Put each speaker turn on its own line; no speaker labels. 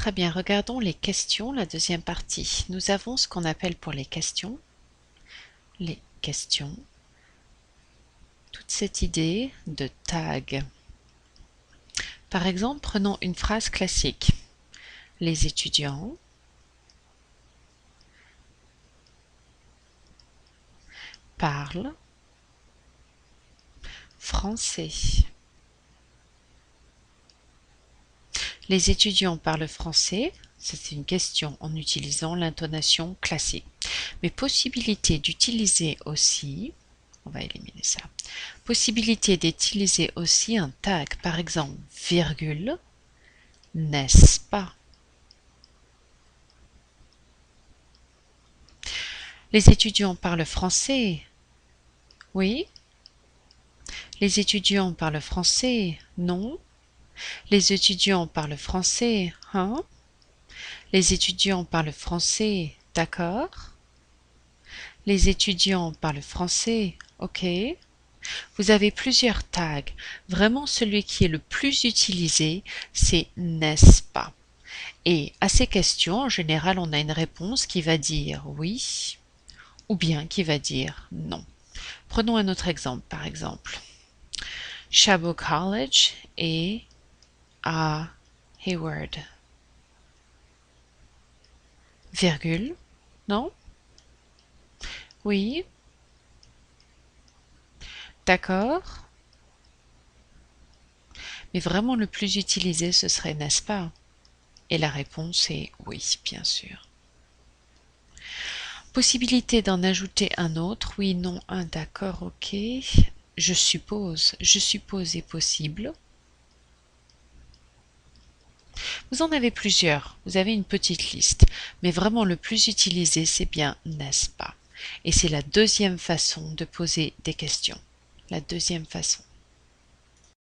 Très bien, regardons les questions, la deuxième partie. Nous avons ce qu'on appelle pour les questions, toute cette idée de tag. Par exemple, prenons une phrase classique. Les étudiants parlent français. Les étudiants parlent français, c'est une question en utilisant l'intonation classique. Mais possibilité d'utiliser aussi, on va éliminer ça, possibilité d'utiliser aussi un tag, par exemple, virgule, n'est-ce pas? Les étudiants parlent français. Oui. Les étudiants parlent français. Non. Les étudiants parlent français. Hein? Les étudiants parlent français. D'accord. Les étudiants parlent français. Ok. Vous avez plusieurs tags. Vraiment, celui qui est le plus utilisé, c'est n'est-ce pas? Et à ces questions, en général, on a une réponse qui va dire oui ou bien qui va dire non. Prenons un autre exemple, par exemple. Chabot College est à Hayward. Virgule, non? Oui. D'accord. Mais vraiment le plus utilisé, ce serait n'est-ce pas? Et la réponse est oui, bien sûr. Possibilité d'en ajouter un autre, oui, non, un, d'accord, ok. Je suppose est possible. Vous en avez plusieurs, vous avez une petite liste, mais vraiment le plus utilisé, c'est bien n'est-ce pas? Et c'est la deuxième façon de poser des questions. La deuxième façon.